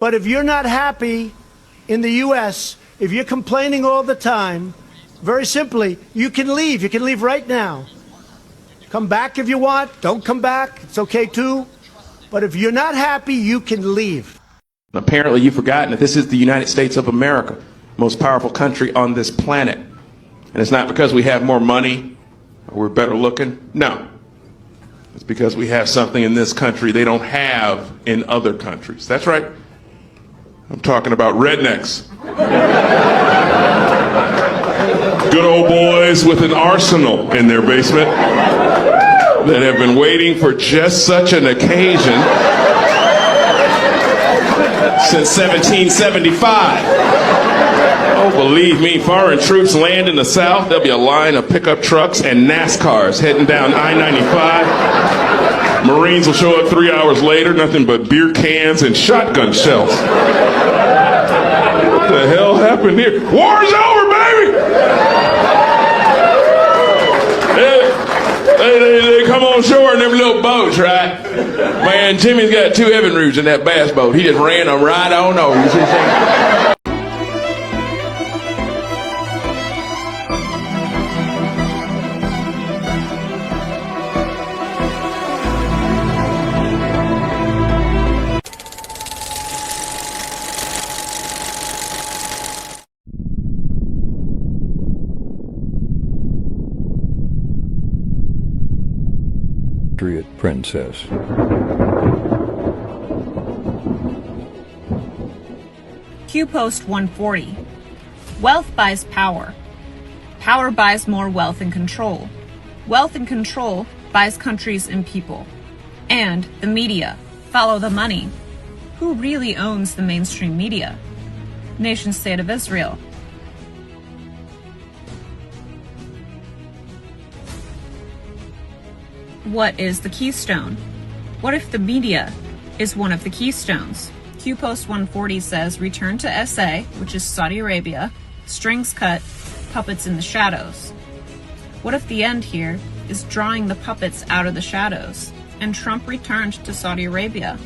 But if you're not happy in the U.S., if you're complaining all the time, very simply, you can leave. You can leave right now. Come back if you want. Don't come back. It's okay too. But if you're not happy, you can leave. Apparently you've forgotten that this is the United States of America, most powerful country on this planet. And it's not because we have more money or we're better looking. No. It's because we have something in this country they don't have in other countries. That's right. I'm talking about rednecks. Good old boys with an arsenal in their basement that have been waiting for just such an occasion since 1775. Oh, believe me, foreign troops land in the South, there'll be a line of pickup trucks and NASCARs heading down I-95. Marines will show up 3 hours later, nothing but beer cans and shotgun shells. What the hell happened here? War's over, baby! They come on shore in them little boats, right? Man, Jimmy's got 2 Evan Roots in that bass boat. He just ran them right on over. You see what? Patriot Princess. Q Post 140. Wealth buys power. Power buys more wealth and control. Wealth and control buys countries and people. And the media. Follow the money. Who really owns the mainstream media? Nation state of Israel. What is the keystone? What if the media is one of the keystones? Q Post 140 says, return to SA, which is Saudi Arabia, strings cut, puppets in the shadows. What if the end here is drawing the puppets out of the shadows? And Trump returned to Saudi Arabia,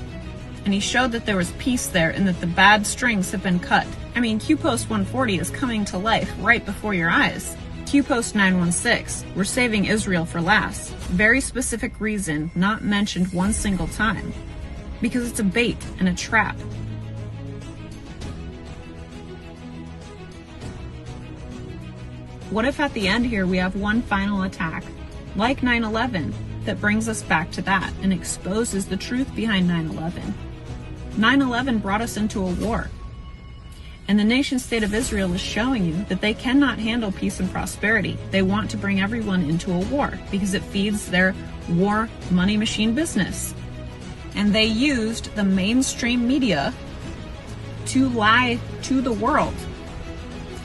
and he showed that there was peace there and that the bad strings have been cut. I mean, Q Post 140 is coming to life right before your eyes. Q Post 916, we're saving Israel for last. Very specific reason, not mentioned one single time. Because it's a bait and a trap. What if at the end here we have one final attack, like 9/11, that brings us back to that and exposes the truth behind 9/11? 9/11 brought us into a war. And the nation state of Israel is showing you that they cannot handle peace and prosperity. They want to bring everyone into a war because it feeds their war money machine business. And they used the mainstream media to lie to the world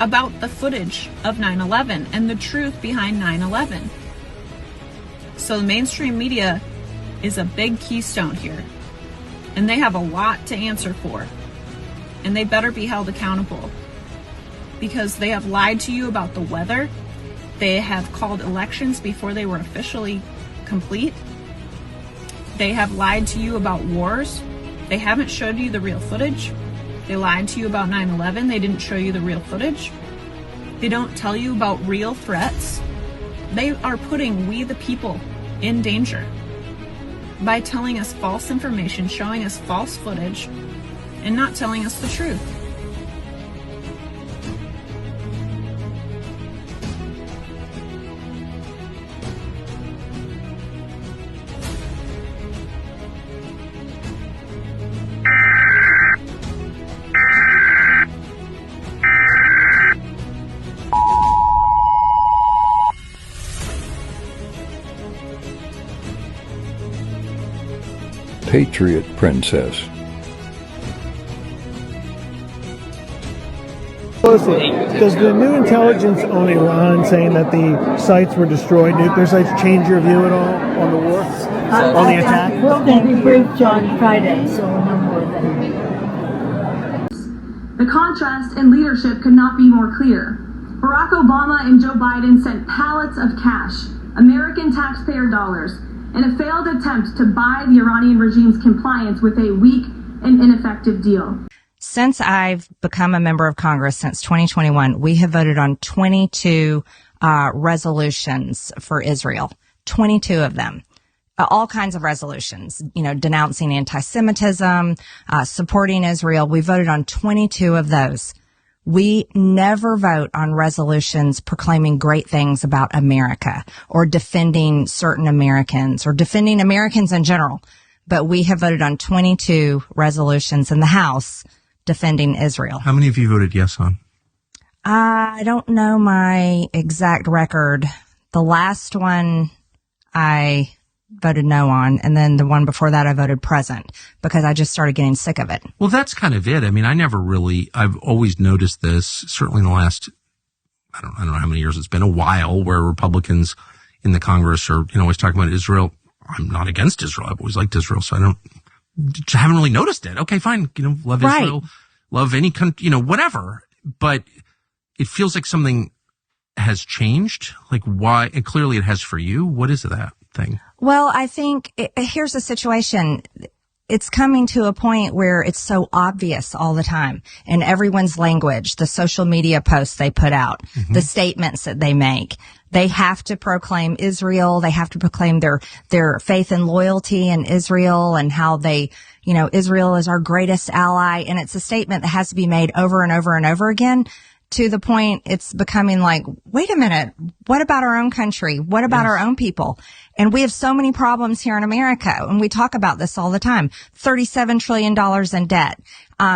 about the footage of 9/11 and the truth behind 9/11. So the mainstream media is a big keystone here. And they have a lot to answer for. And they better be held accountable because they have lied to you about the weather. They have called elections before they were officially complete. They have lied to you about wars. They haven't showed you the real footage. They lied to you about 9/11. They didn't show you the real footage. They don't tell you about real threats. They are putting we the people in danger by telling us false information, showing us false footage, and not telling us the truth. Patriot Princess. Does the new intelligence on Iran saying that the sites were destroyed, nuclear sites, change your view at all on the war, on the attack? We'll be briefed on Friday, so no more than. The contrast in leadership could not be more clear. Barack Obama and Joe Biden sent pallets of cash, American taxpayer dollars, in a failed attempt to buy the Iranian regime's compliance with a weak and ineffective deal. Since I've become a member of Congress since 2021, we have voted on 22 resolutions for Israel. 22 of them. All kinds of resolutions, denouncing anti-Semitism, supporting Israel. We voted on 22 of those. We never vote on resolutions proclaiming great things about America or defending certain Americans or defending Americans in general. But we have voted on 22 resolutions in the House defending Israel. How many of you voted yes on? I don't know my exact record. The last one I voted no on, and then the one before that I voted present because I just started getting sick of it. Well, that's kind of it. I mean, I've always noticed this, certainly in the last, I don't know how many years it's been, a while, where Republicans in the Congress are, always talking about Israel. I'm not against Israel. I've always liked Israel, so haven't really noticed it. Okay, fine. Love right. Israel, love any country, whatever. But it feels like something has changed. Like why? And clearly it has for you. What is that thing? Well, I think here's the situation. It's coming to a point where it's so obvious all the time in everyone's language, the social media posts they put out, the statements that they make. They have to proclaim Israel. They have to proclaim their faith and loyalty in Israel and how they, Israel is our greatest ally. And it's a statement that has to be made over and over and over again, to the point it's becoming like, wait a minute, what about our own country? What about our own people? And we have so many problems here in America, and we talk about this all the time. $37 trillion in debt.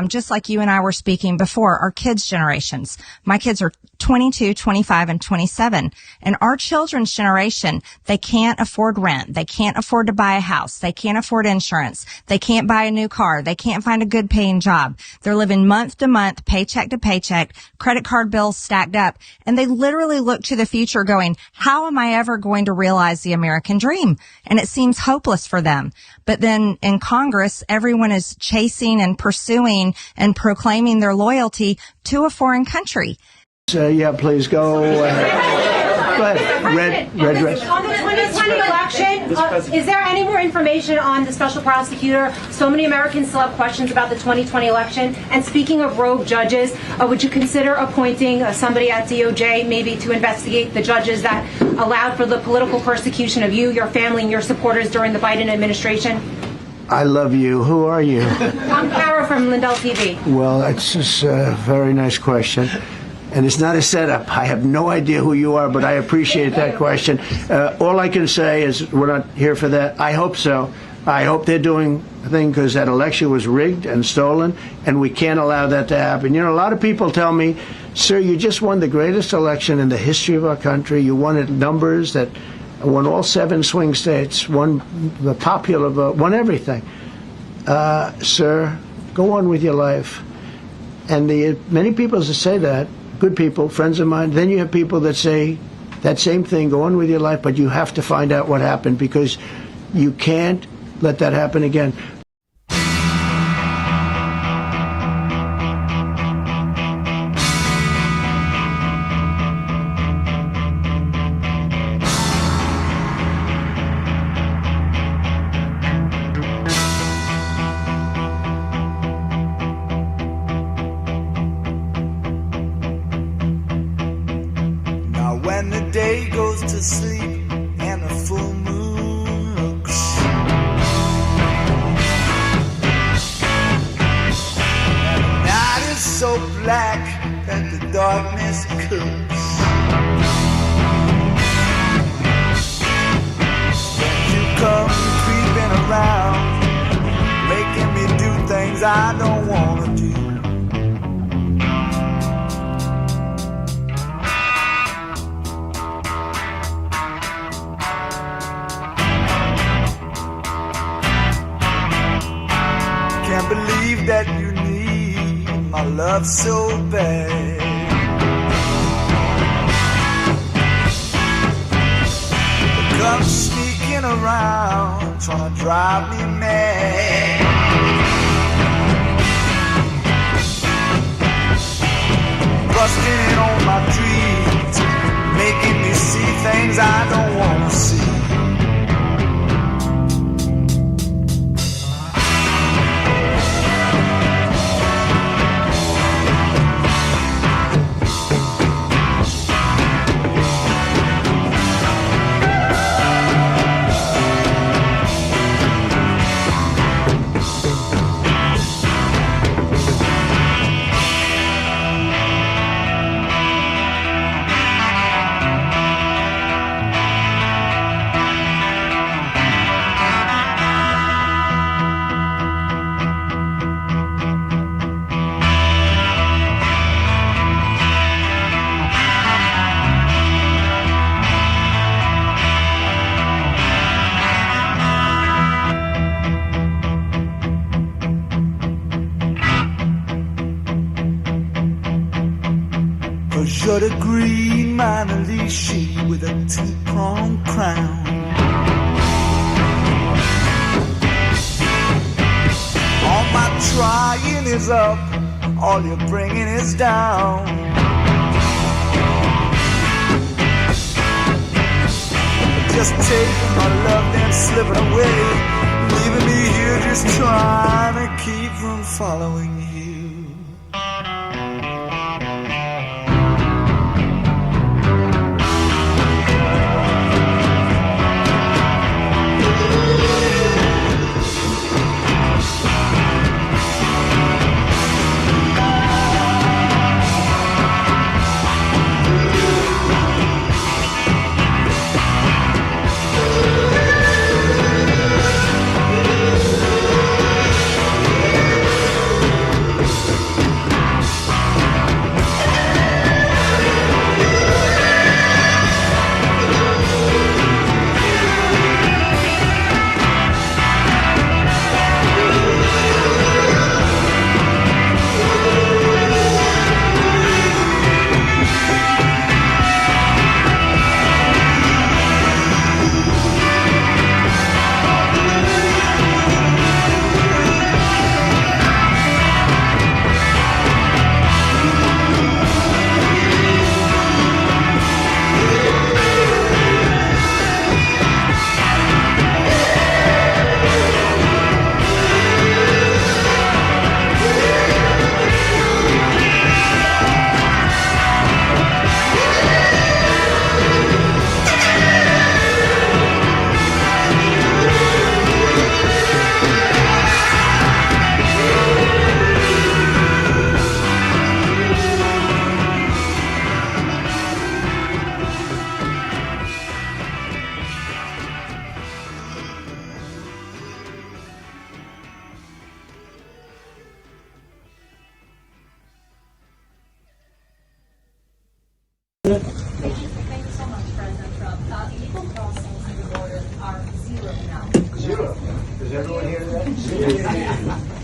Just like you and I were speaking before, our kids' generations. My kids are 22, 25, and 27. And our children's generation, they can't afford rent. They can't afford to buy a house. They can't afford insurance. They can't buy a new car. They can't find a good paying job. They're living month to month, paycheck to paycheck, credit card bills stacked up. And they literally look to the future going, how am I ever going to realize the American dream? And it seems hopeless for them. But then in Congress, everyone is chasing and pursuing and proclaiming their loyalty to a foreign country. Please go. Go ahead. Red dress. On the 2020 election, is there any more information on the special prosecutor? So many Americans still have questions about the 2020 election. And speaking of rogue judges, would you consider appointing somebody at DOJ maybe to investigate the judges that allowed for the political persecution of you, your family, and your supporters during the Biden administration? I love you. Who are you? I'm Kara from Lindell TV. Well, it's just a very nice question. And it's not a setup. I have no idea who you are, but I appreciate that question. All I can say is we're not here for that. I hope so. I hope they're doing a thing because that election was rigged and stolen, and we can't allow that to happen. A lot of people tell me, sir, you just won the greatest election in the history of our country. You won at numbers that won all 7 swing states, won the popular vote, won everything. Sir, go on with your life. And many people that say that, good people, friends of mine, then you have people that say that same thing, go on with your life, but you have to find out what happened because you can't let that happen again. When the day goes to sleep and the full moon looks, and the night is so black that the darkness cooks, then you come creeping around, making me do things I don't want to do. Can't believe that you need my love so bad. But come sneaking around, trying to drive me mad. Busting in on my dreams, making me see things I don't want to see. 'Cause you're the green minor league she with a two-pronged crown. All my trying is up, all you're bringing is down. Just taking my love and slipping away, leaving me here just trying to keep from following you.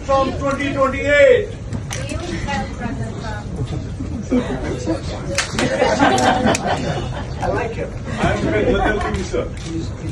From 2028. I like him. He's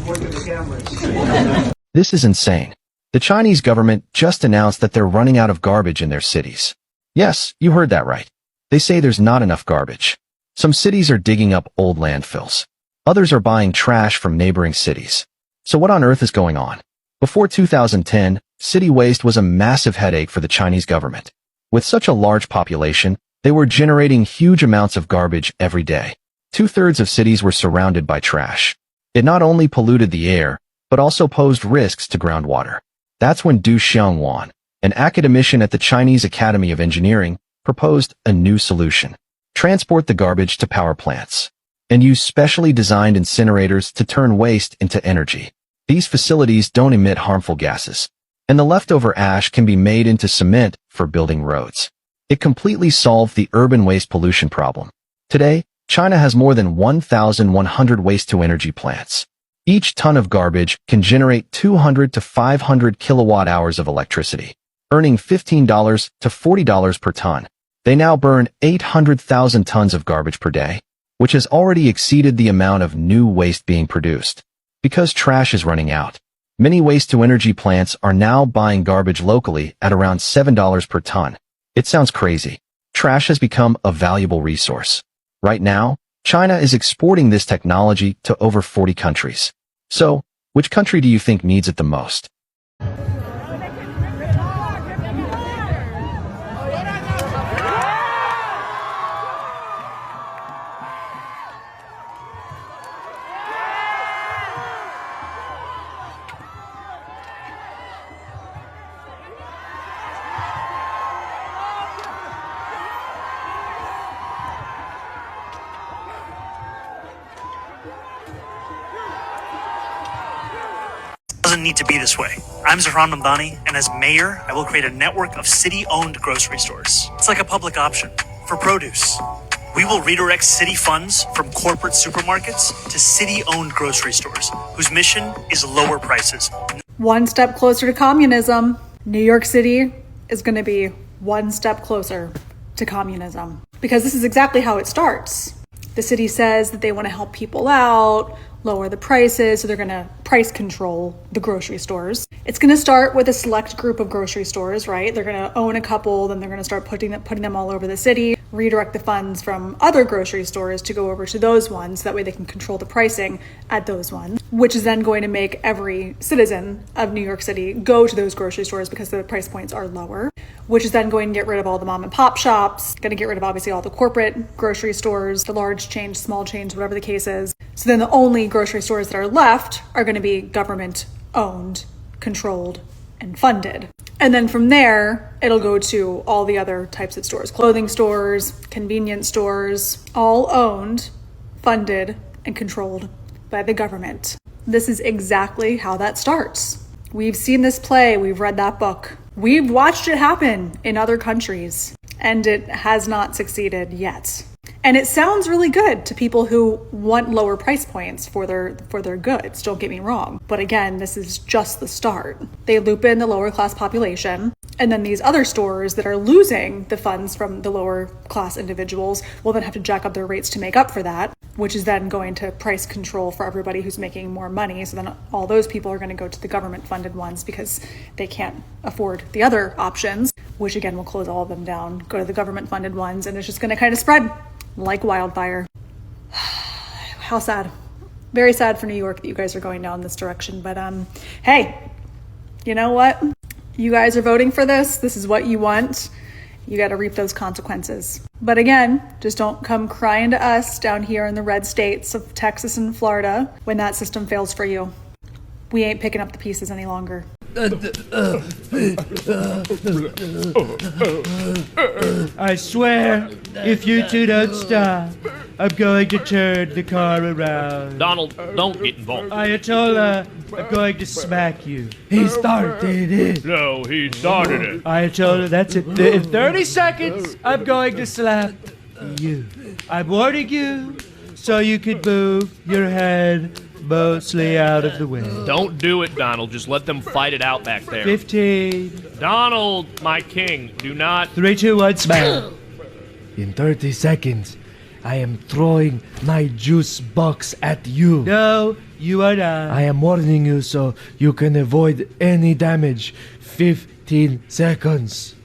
working the cameras. This is insane. The Chinese government just announced that they're running out of garbage in their cities. Yes, you heard that right. They say there's not enough garbage. Some cities are digging up old landfills. Others are buying trash from neighboring cities. So what on earth is going on? Before 2010, city waste was a massive headache for the Chinese government. With such a large population, they were generating huge amounts of garbage every day. 2/3 of cities were surrounded by trash. It not only polluted the air, but also posed risks to groundwater. That's when Du Xiangwan, an academician at the Chinese Academy of Engineering, proposed a new solution. Transport the garbage to power plants and use specially designed incinerators to turn waste into energy. These facilities don't emit harmful gases, and the leftover ash can be made into cement for building roads. It completely solved the urban waste pollution problem. Today, China has more than 1,100 waste-to-energy plants. Each ton of garbage can generate 200 to 500 kilowatt-hours of electricity, earning $15 to $40 per ton. They now burn 800,000 tons of garbage per day, which has already exceeded the amount of new waste being produced. Because trash is running out, many waste-to-energy plants are now buying garbage locally at around $7 per ton. It sounds crazy. Trash has become a valuable resource. Right now, China is exporting this technology to over 40 countries. So, which country do you think needs it the most? Doesn't need to be this way. I'm Zahran Mamdani, and as mayor, I will create a network of city-owned grocery stores. It's like a public option for produce. We will redirect city funds from corporate supermarkets to city-owned grocery stores, whose mission is lower prices. One step closer to communism. New York City is going to be one step closer to communism. Because this is exactly how it starts. The city says that they want to help people out, lower the prices, so they're going to price control the grocery stores. It's going to start with a select group of grocery stores, right? They're going to own a couple, then they're going to start putting them all over the city, redirect the funds from other grocery stores to go over to those ones. That way they can control the pricing at those ones, which is then going to make every citizen of New York City go to those grocery stores because the price points are lower, which is then going to get rid of all the mom and pop shops, going to get rid of obviously all the corporate grocery stores, the large chains, small chains, whatever the case is. So then the only grocery stores that are left are going to be government owned, controlled, and funded. And then from there, it'll go to all the other types of stores, clothing stores, convenience stores, all owned, funded, and controlled by the government. This is exactly how that starts. We've seen this play, we've read that book. We've watched it happen in other countries, and it has not succeeded yet. And it sounds really good to people who want lower price points for their goods, don't get me wrong. But again, this is just the start. They loop in the lower class population, and then these other stores that are losing the funds from the lower class individuals will then have to jack up their rates to make up for that, which is then going to price control for everybody who's making more money. So then all those people are going to go to the government funded ones because they can't afford the other options, which again will close all of them down, go to the government funded ones, and it's just going to kind of spread like wildfire. How sad. Very sad for New York that you guys are going down this direction. But hey, you know what? You guys are voting for this. This is what you want. You got to reap those consequences. But again, just don't come crying to us down here in the red states of Texas and Florida when that system fails for you. We ain't picking up the pieces any longer. I swear, if you two don't stop, I'm going to turn the car around. Donald, don't get involved. Ayatollah, I'm going to smack you. He started it. No, he started it. Ayatollah, that's it. In 30 seconds, I'm going to slap you. I'm warning you so you can move your head mostly out of the way. Don't do it, Donald. Just let them fight it out back there. 15. Donald, my king, do not... 3, 2, 1, smack. In 30 seconds, I am throwing my juice box at you. No, you are not. I am warning you so you can avoid any damage. 15 seconds.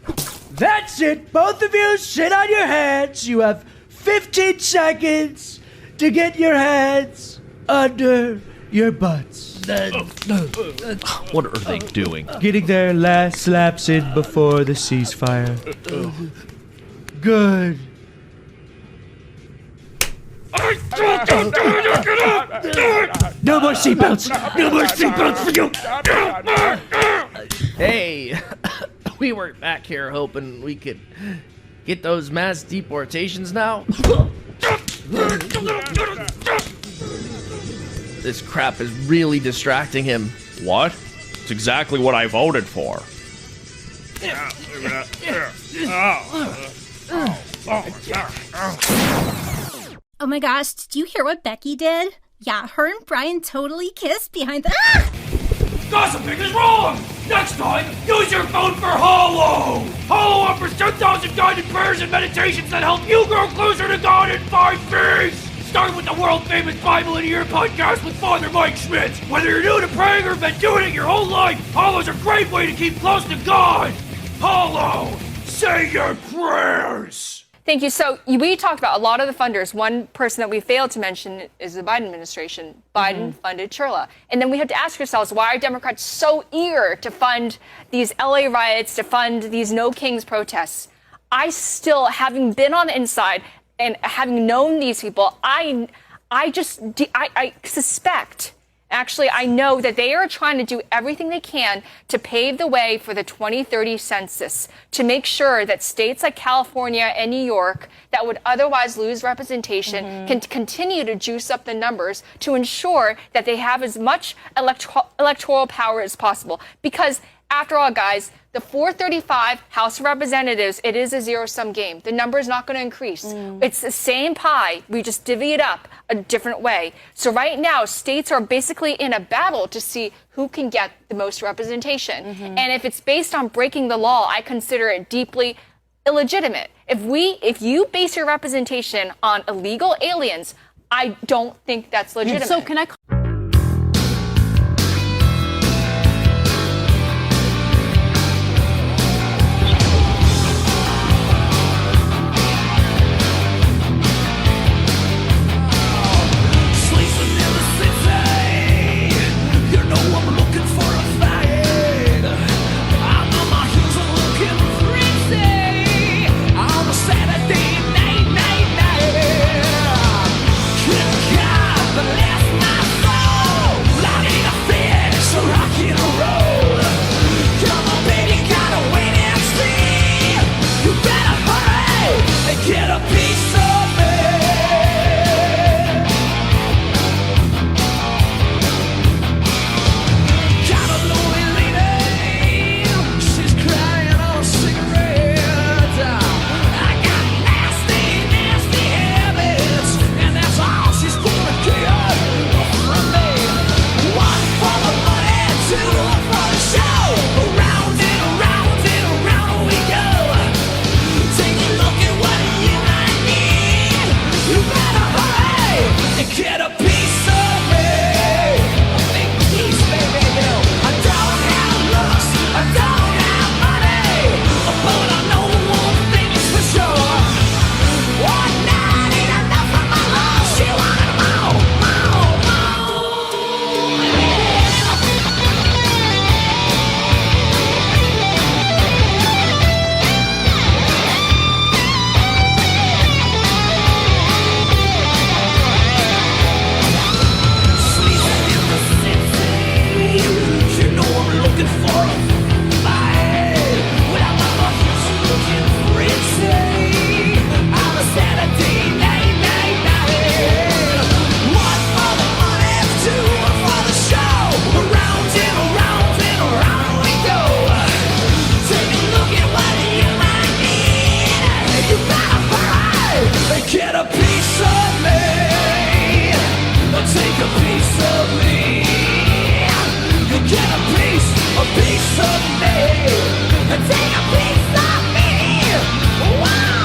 That's it. Both of you sit on your heads. You have 15 seconds to get your hands under your butts. What are they doing? Getting their last slaps in before the ceasefire. Good. No more seatbelts! No more seatbelts for you! Hey, we were back here hoping we could get those mass deportations now. This crap is really distracting him. What? It's exactly what I voted for. Oh my gosh, did you hear what Becky did? Yeah, her and Brian totally kissed behind the... Gossiping is wrong! Next time, use your phone for Hollow! Hollow offers 10,000 guided prayers and meditations that help you grow closer to God in 5 days! Start with the world-famous Bible in Your podcast with Father Mike Schmidt. Whether you're new to praying or have been doing it your whole life, Hollow's a great way to keep close to God! Hollow! Say your prayers! Thank you. So we talked about a lot of the funders. One person that we failed to mention is the Biden administration. Biden funded Chirla. And then we have to ask ourselves, why are Democrats so eager to fund these LA riots, to fund these No Kings protests? I still, having been on the inside and having known these people, I suspect, actually, I know that they are trying to do everything they can to pave the way for the 2030 census, to make sure that states like California and New York that would otherwise lose representation can continue to juice up the numbers to ensure that they have as much electoral power as possible. Because after all, guys, the 435 House of Representatives, it is a zero-sum game. The number is not going to increase. It's the same pie. We just divvy it up a different way. So right now, states are basically in a battle to see who can get the most representation. And if it's based on breaking the law, I consider it deeply illegitimate. If you base your representation on illegal aliens, I don't think that's legitimate. So can I? Get a piece of me. Got a lonely lady, she's crying on a cigarette. I got nasty, nasty habits, and that's all she's gonna get from me. One for the money, two for the show. Around and around and around we go. Take a look at what you might need. You better hurry and get a piece of me. A big piece, baby. You know, I don't have looks, I don't have money, but I know one thing's for sure. One night ain't enough for my love. She wanted more, more, more. You know I'm looking for a fight. Well, I'm looking pretty on a Saturday night. One for the money, two for the show. Around and around and around we go. Take a look at what you might need. You better hurry and get a piece of me. Take a piece of me. Get a piece of me. Take a piece of me. Wow.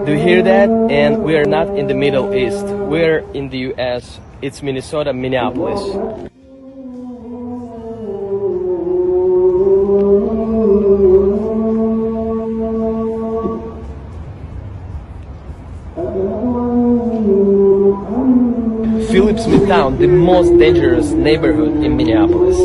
Do you hear that? And we are not in the Middle East. We're in the US. It's Minnesota, Minneapolis. Phillips Midtown, the most dangerous neighborhood in Minneapolis.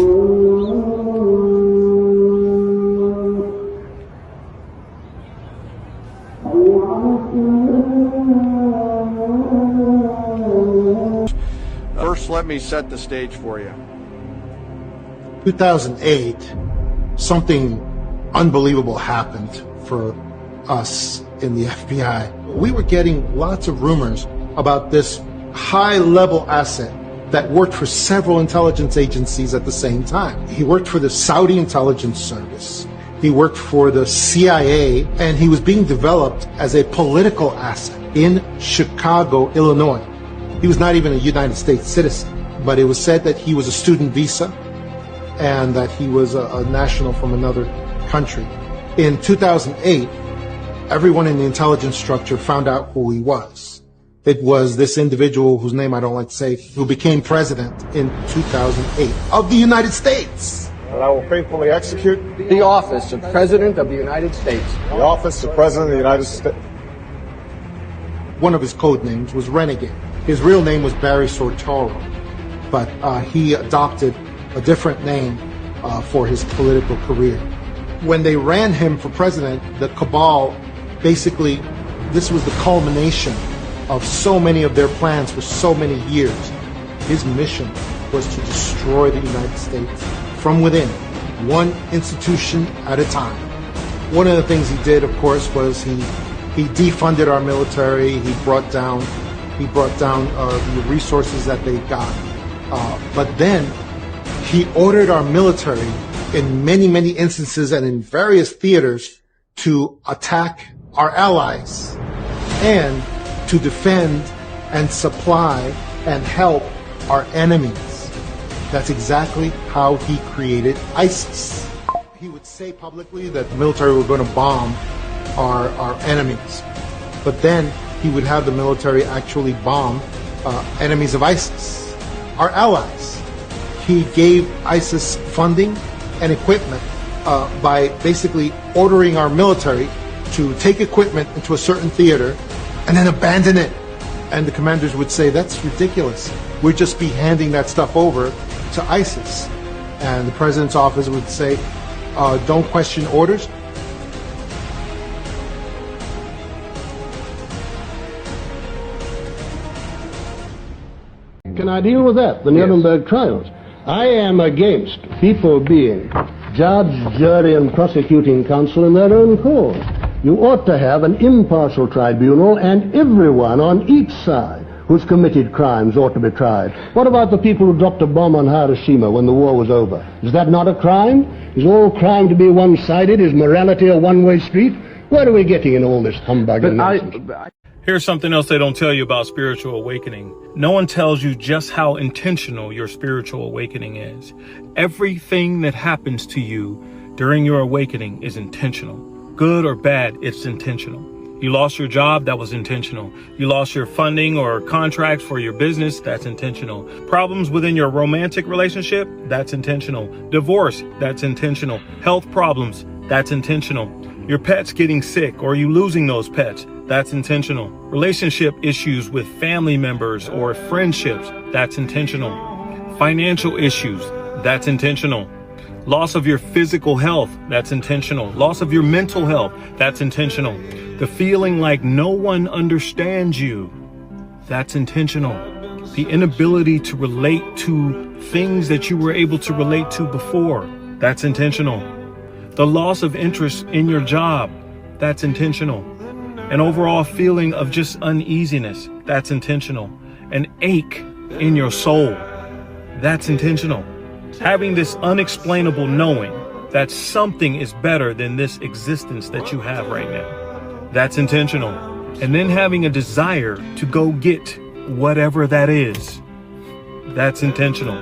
First, let me set the stage for you. 2008, something unbelievable happened for us in the FBI. We were getting lots of rumors about this high-level asset that worked for several intelligence agencies at the same time. He worked for the Saudi intelligence service. He worked for the CIA, and he was being developed as a political asset in Chicago, Illinois. He was not even a United States citizen, but it was said that he was a student visa and that he was a national from another country. In 2008, everyone in the intelligence structure found out who he was. It was this individual whose name I don't like to say, who became president in 2008 of the United States. And I will faithfully execute the office of President of the United States. The office of President of the United States. One of his code names was Renegade. His real name was Barry Sortoro, but he adopted a different name for his political career. When they ran him for president, the cabal, basically, this was the culmination of so many of their plans for so many years. His mission was to destroy the United States from within, one institution at a time. One of the things he did, of course, was he defunded our military. He brought down the resources that they got. But then He ordered our military in many, many instances and in various theaters to attack our allies and to defend and supply and help our enemies. That's exactly how he created ISIS. He would say publicly that the military were going to bomb our enemies, but then he would have the military actually bomb enemies of ISIS, our allies. He gave ISIS funding and equipment by basically ordering our military to take equipment into a certain theater and then abandon it. And the commanders would say, that's ridiculous. We'd just be handing that stuff over to ISIS. And the president's office would say, don't question orders. Can I deal with that, the Nuremberg trials? I am against people being judge, jury, and prosecuting counsel in their own cause. You ought to have an impartial tribunal, and everyone on each side who's committed crimes ought to be tried. What about the people who dropped a bomb on Hiroshima when the war was over? Is that not a crime? Is all crime to be one-sided? Is morality a one-way street? Where are we getting in all this humbug and nonsense? Here's something else they don't tell you about spiritual awakening. No one tells you just how intentional your spiritual awakening is. Everything that happens to you during your awakening is intentional. Good or bad, it's intentional. You lost your job, that was intentional. You lost your funding or contracts for your business, that's intentional. Problems within your romantic relationship, that's intentional. Divorce, that's intentional. Health problems, that's intentional. Your pet's getting sick or you losing those pets, that's intentional. Relationship issues with family members or friendships, that's intentional. Financial issues, that's intentional. Loss of your physical health, that's intentional. Loss of your mental health, that's intentional. The feeling like no one understands you, that's intentional. The inability to relate to things that you were able to relate to before, that's intentional. The loss of interest in your job, that's intentional. An overall feeling of just uneasiness, that's intentional. An ache in your soul, that's intentional. Having this unexplainable knowing that something is better than this existence that you have right now, that's intentional. And then having a desire to go get whatever that is, that's intentional.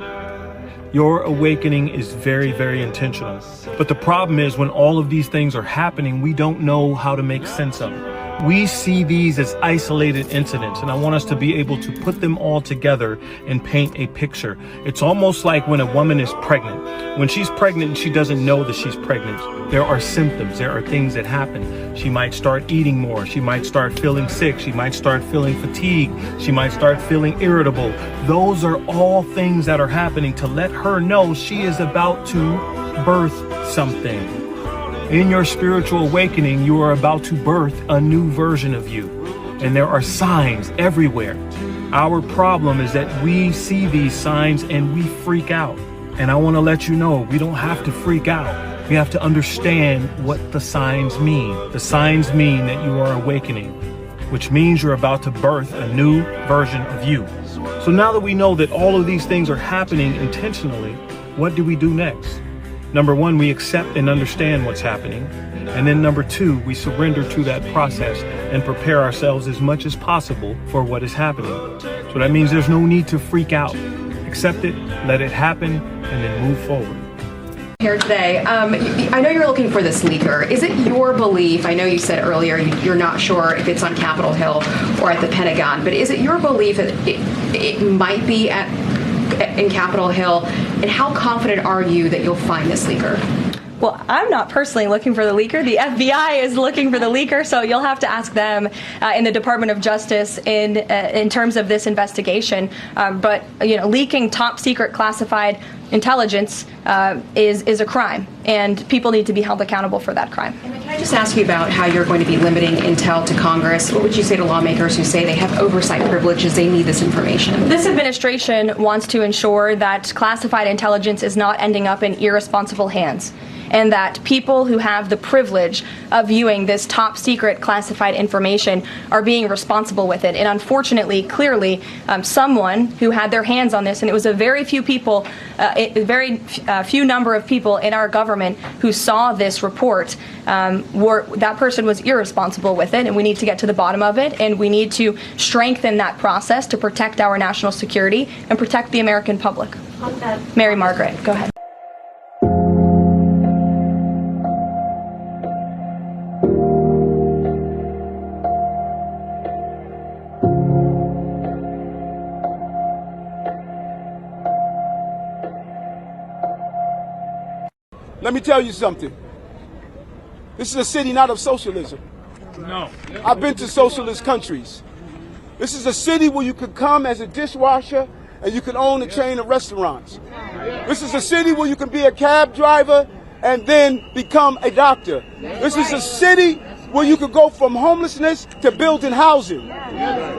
Your awakening is very, very intentional. But the problem is when all of these things are happening, we don't know how to make sense of it. We see these as isolated incidents, and I want us to be able to put them all together and paint a picture. It's almost like when a woman is pregnant. When she's pregnant, she doesn't know that she's pregnant. There are symptoms. There are things that happen. She might start eating more. She might start feeling sick. She might start feeling fatigue. She might start feeling irritable. Those are all things that are happening to let her know she is about to birth something. In your spiritual awakening, you are about to birth a new version of you. And there are signs everywhere. Our problem is that we see these signs and we freak out. And I want to let you know, we don't have to freak out. We have to understand what the signs mean. The signs mean that you are awakening, which means you're about to birth a new version of you. So now that we know that all of these things are happening intentionally, what do we do next? Number one, we accept and understand what's happening. And then number two, we surrender to that process and prepare ourselves as much as possible for what is happening. So that means there's no need to freak out. Accept it, let it happen, and then move forward. Here today, I know you're looking for this leaker. Is it your belief, I know you said earlier you're not sure if it's on Capitol Hill or at the Pentagon, but is it your belief that it might be in Capitol Hill, and how confident are you that you'll find this leaker? Well, I'm not personally looking for the leaker. The FBI is looking for the leaker, so you'll have to ask them in the Department of Justice in terms of this investigation. But leaking top secret classified intelligence is a crime, and people need to be held accountable for that crime. And can I just ask you about how you're going to be limiting intel to Congress? What would you say to lawmakers who say they have oversight privileges, they need this information? This administration wants to ensure that classified intelligence is not ending up in irresponsible hands. and that people who have the privilege of viewing this top secret classified information are being responsible with it. And unfortunately, clearly, someone who had their hands on this, and it was a very few people, few number of people in our government who saw this report, that person was irresponsible with it, and we need to get to the bottom of it, and we need to strengthen that process to protect our national security and protect the American public. Mary Margaret, go ahead. Let me tell you something. This is a city not of socialism. No. I've been to socialist countries. This is a city where you could come as a dishwasher and you can own a chain of restaurants. This is a city where you can be a cab driver and then become a doctor. This is a city where you could go from homelessness to building housing.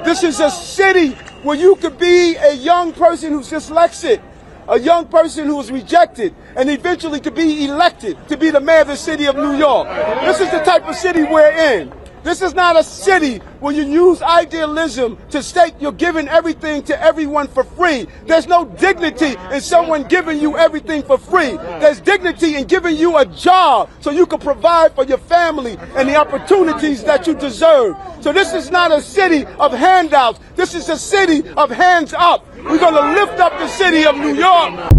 This is a city where you could be a young person who's dyslexic, a young person who was rejected, and eventually to be elected to be the mayor of the city of New York. This is the type of city we're in. This is not a city where you use idealism to state you're giving everything to everyone for free. There's no dignity in someone giving you everything for free. There's dignity in giving you a job so you can provide for your family and the opportunities that you deserve. So this is not a city of handouts. This is a city of hands up. We're going to lift up the city of New York.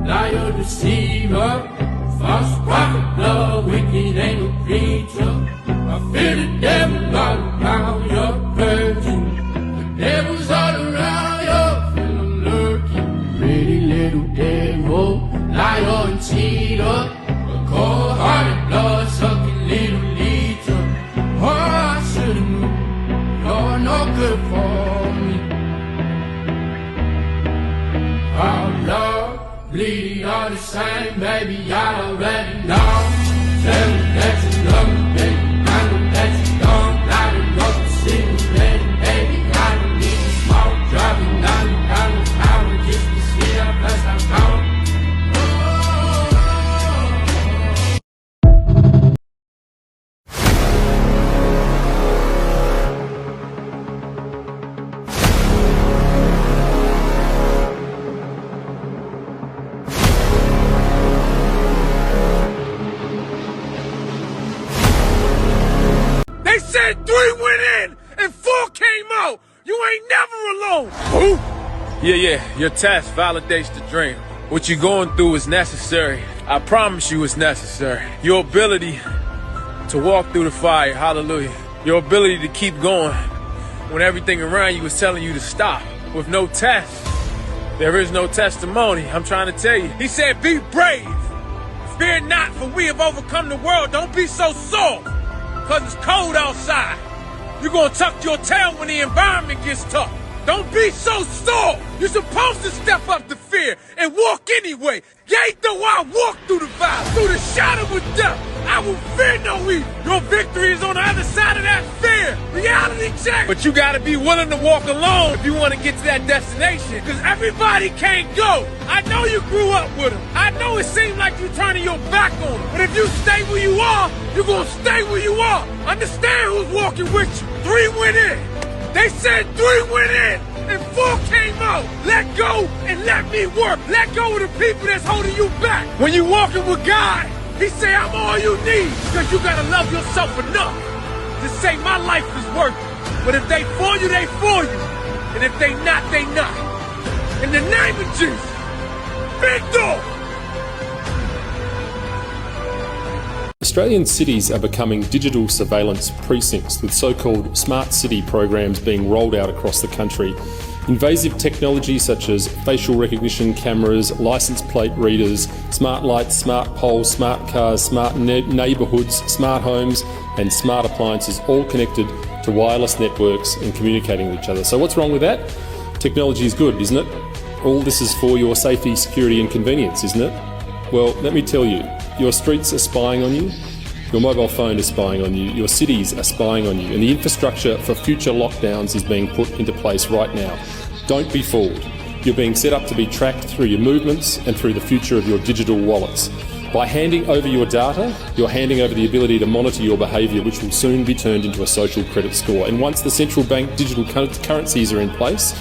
Liar, deceiver, false prophet, the wicked ain't no preacher. I feel the devil all around your person. The devil's all around your feeling lurking. Pretty little devil, liar and cheater, a cold-hearted, blood-sucking little leecher. Oh, I should've knew you're no good for me. Our love, bleed all the same, baby, I already know. Tell me that you love me, baby, I know that you don't. Lighting up the city, baby, I don't need a smoke. Driving down the highway just to see how fast I go. They said 3 went in and 4 came out. You ain't never alone. Who? Yeah, your test validates the dream. What you're going through is necessary. I promise you it's necessary. Your ability to walk through the fire, hallelujah. Your ability to keep going when everything around you is telling you to stop. With no test, there is no testimony. I'm trying to tell you. He said, be brave. Fear not, for we have overcome the world. Don't be so soft, because it's cold outside. You're going to tuck your tail when the environment gets tough. Don't be so sore. You're supposed to step up to fear and walk anyway. Yea, though I walk through the valley, through the shadow of death, I will fear no evil. Your victory is on the other side of that fear. Reality check. But you gotta be willing to walk alone if you want to get to that destination. Because everybody can't go. I know you grew up with them. I know it seems like you're turning your back on them. But if you stay where you are, you're going to stay where you are. Understand who's walking with you. 3 went in. They said 3 went in and 4 came out. Let go and let me work. Let go of the people that's holding you back. When you're walking with God, He say I'm all you need. Because you got to love yourself enough to say my life is worth it. But if they for you, they for you. And if they not, they not. In the name of Jesus, big dog. Australian cities are becoming digital surveillance precincts with so-called smart city programs being rolled out across the country. Invasive technology such as facial recognition cameras, licence plate readers, smart lights, smart poles, smart cars, smart neighbourhoods, smart homes and smart appliances all connected to wireless networks and communicating with each other. So what's wrong with that? Technology is good, isn't it? All this is for your safety, security and convenience, isn't it? Well, let me tell you, your streets are spying on you, your mobile phone is spying on you, your cities are spying on you, and the infrastructure for future lockdowns is being put into place right now. Don't be fooled. You're being set up to be tracked through your movements and through the future of your digital wallets. By handing over your data, you're handing over the ability to monitor your behaviour, which will soon be turned into a social credit score. And once the central bank digital currencies are in place,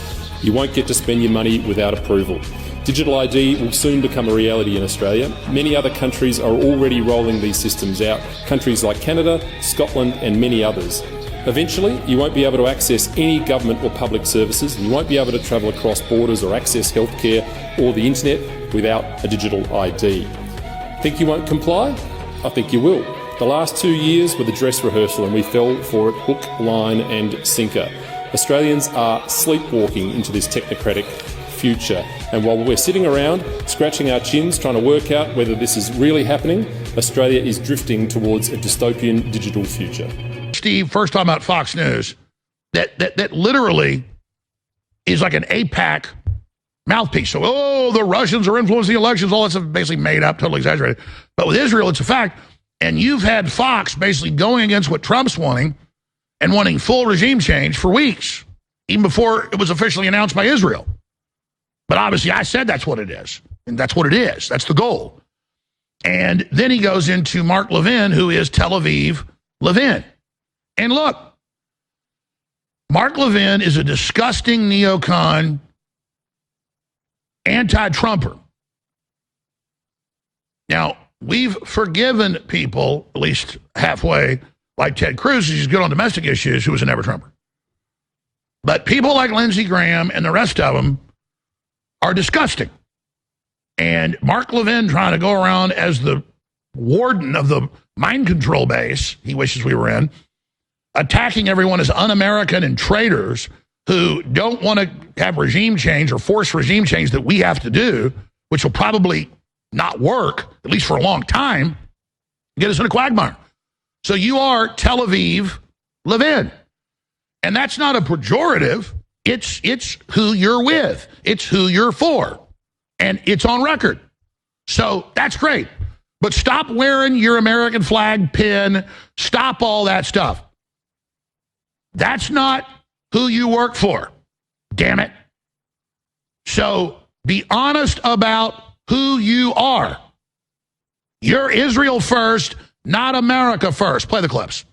you won't get to spend your money without approval. Digital ID will soon become a reality in Australia. Many other countries are already rolling these systems out, countries like Canada, Scotland and many others. Eventually, you won't be able to access any government or public services, you won't be able to travel across borders or access healthcare or the internet without a digital ID. Think you won't comply? I think you will. The last 2 years were the dress rehearsal and we fell for it hook, line and sinker. Australians are sleepwalking into this technocratic future. And while we're sitting around, scratching our chins, trying to work out whether this is really happening, Australia is drifting towards a dystopian digital future. Steve, first time about Fox News, that literally is like an AIPAC mouthpiece. So, the Russians are influencing the elections, all that stuff basically made up, totally exaggerated. But with Israel, it's a fact. And you've had Fox basically going against what Trump's wanting and wanting full regime change for weeks, even before it was officially announced by Israel. But obviously, I said that's what it is. And that's what it is. That's the goal. And then he goes into Mark Levin, who is Tel Aviv Levin. And look, Mark Levin is a disgusting neocon, anti-Trumper. Now, we've forgiven people, at least halfway, like Ted Cruz, who's good on domestic issues, who was a never-Trumper. But people like Lindsey Graham and the rest of them are disgusting. And Mark Levin trying to go around as the warden of the mind control base he wishes we were in, attacking everyone as un-American and traitors who don't want to have regime change or force regime change that we have to do, which will probably not work, at least for a long time, get us in a quagmire. So you are Tel Aviv Levin. And that's not a pejorative. It's who you're with. It's who you're for. And it's on record. So that's great. But stop wearing your American flag pin. Stop all that stuff. That's not who you work for. Damn it. So be honest about who you are. You're Israel first, not America first. Play the clips.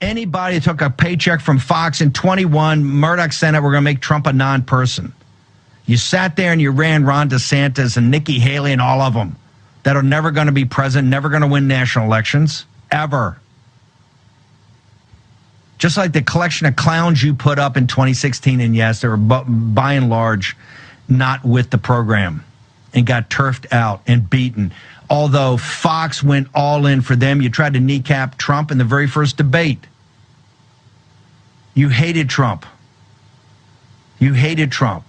Anybody took a paycheck from Fox in 21, Murdoch said we're going to make Trump a non-person. You sat there and you ran Ron DeSantis and Nikki Haley and all of them that are never going to be president, never going to win national elections, ever. Just like the collection of clowns you put up in 2016, and yes, they were by and large not with the program and got turfed out and beaten. Although Fox went all in for them, you tried to kneecap Trump in the very first debate. You hated Trump. You hated Trump.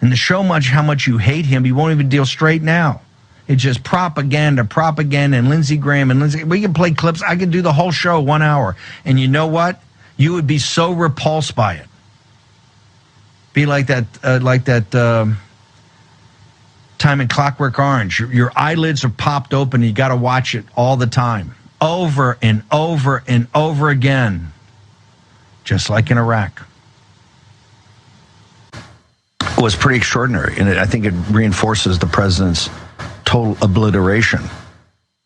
And to show how much you hate him, you won't even deal straight now. It's just propaganda, and Lindsey Graham and Lindsey. We can play clips. I could do the whole show 1 hour. And you know what? You would be so repulsed by it. Be like that time in Clockwork Orange. Your eyelids are popped open. You got to watch it all the time, over and over and over again, just like in Iraq. It was pretty extraordinary, and I think it reinforces the president's total obliteration.